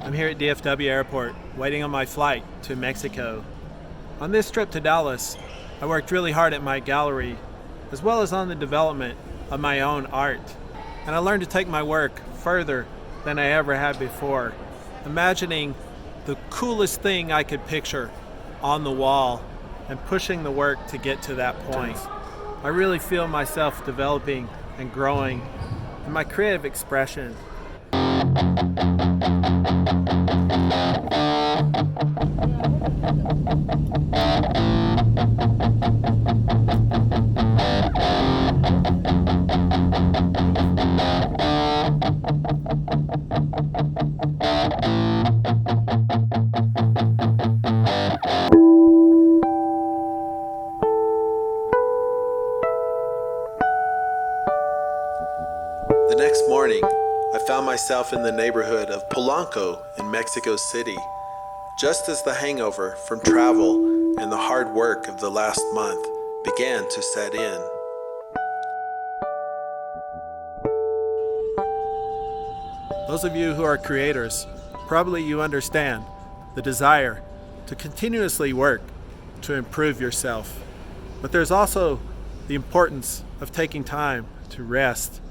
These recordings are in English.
I'm here at DFW Airport, waiting on my flight to Mexico. On this trip to Dallas, I worked really hard at my gallery, as well as on the development of my own art. And I learned to take my work further than I ever had before, imagining the coolest thing I could picture on the wall and pushing the work to get to that point. I really feel myself developing and growing in my creative expression. The next morning, I found myself in the neighborhood of Polanco in Mexico City, just as the hangover from travel and the hard work of the last month began to set in. Those of you who are creators, probably you understand the desire to continuously work to improve yourself. But there's also the importance of taking time to rest,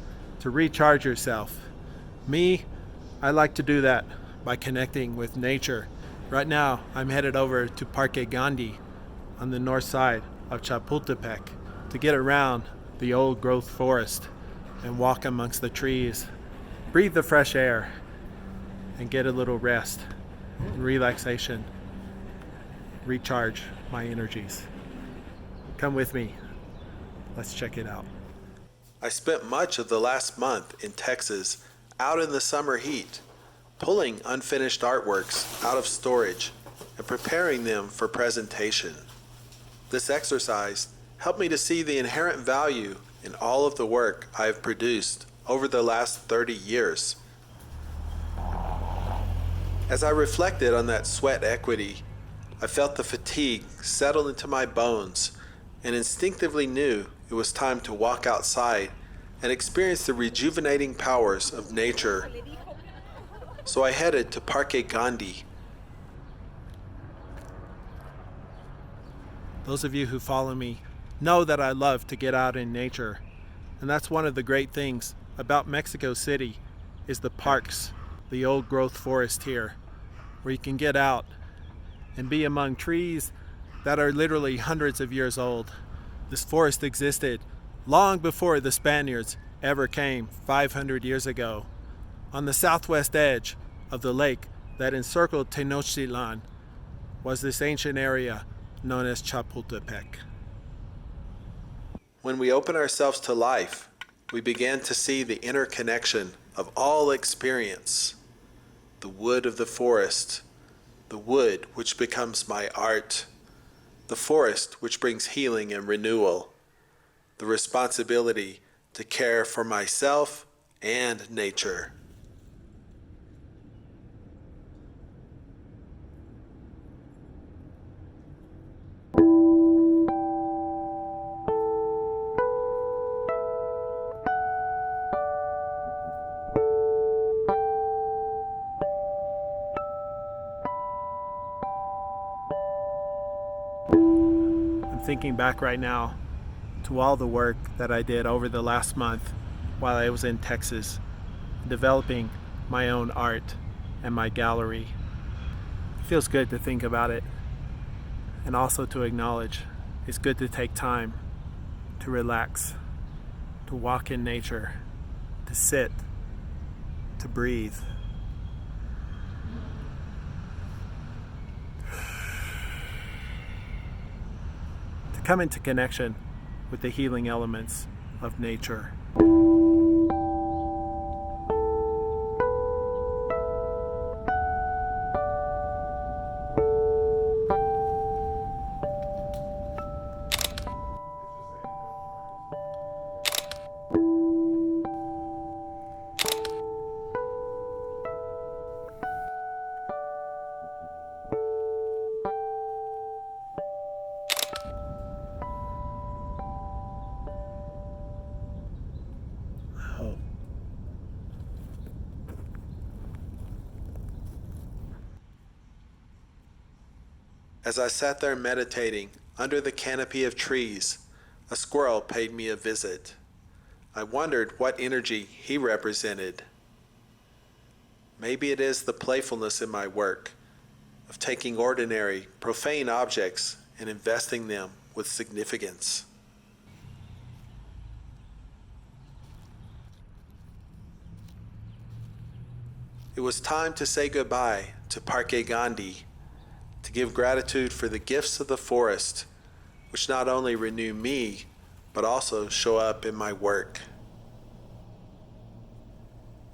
to recharge yourself. Me, I like to do that by connecting with nature. Right now, I'm headed over to Parque Gandhi on the north side of Chapultepec to get around the old growth forest and walk amongst the trees, breathe the fresh air, and get a little rest and relaxation, recharge my energies. Come with me. Let's check it out. I spent much of the last month in Texas out in the summer heat, pulling unfinished artworks out of storage and preparing them for presentation. This exercise helped me to see the inherent value in all of the work I have produced over the last 30 years. As I reflected on that sweat equity, I felt the fatigue settle into my bones and instinctively knew it was time to walk outside and experience the rejuvenating powers of nature. So I headed to Parque Gandhi. Those of you who follow me know that I love to get out in nature. And that's one of the great things about Mexico City is the parks, the old growth forest here, where you can get out and be among trees that are literally hundreds of years old. This forest existed long before the Spaniards ever came 500 years ago. On the southwest edge of the lake that encircled Tenochtitlan was this ancient area known as Chapultepec. When we open ourselves to life, we began to see the interconnection of all experience. The wood of the forest, the wood which becomes my art, the forest which brings healing and renewal, the responsibility to care for myself and nature. I'm thinking back right now to all the work that I did over the last month while I was in Texas, developing my own art and my gallery. It feels good to think about it and also to acknowledge it's good to take time to relax, to walk in nature, to sit, to breathe. To come into connection with the healing elements of nature. As I sat there meditating under the canopy of trees, a squirrel paid me a visit. I wondered what energy he represented. Maybe it is the playfulness in my work, of taking ordinary, profane objects and investing them with significance. It was time to say goodbye to Parque Gandhi, to give gratitude for the gifts of the forest, which not only renew me, but also show up in my work.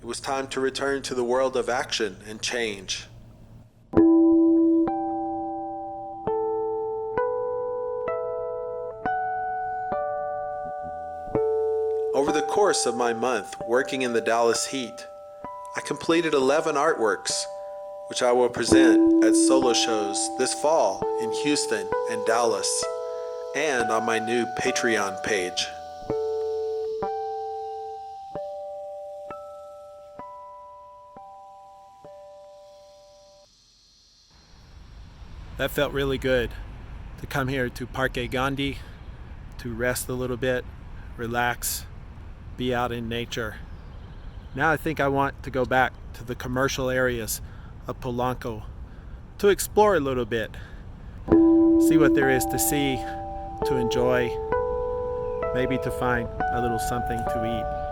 It was time to return to the world of action and change. Over the course of my month working in the Dallas heat, I completed 11 artworks, which I will present at solo shows this fall in Houston and Dallas, and on my new Patreon page. That felt really good to come here to Parque Gandhi, to rest a little bit, relax, be out in nature. Now I think I want to go back to the commercial areas of Polanco to explore a little bit, see what there is to see, to enjoy, maybe to find a little something to eat.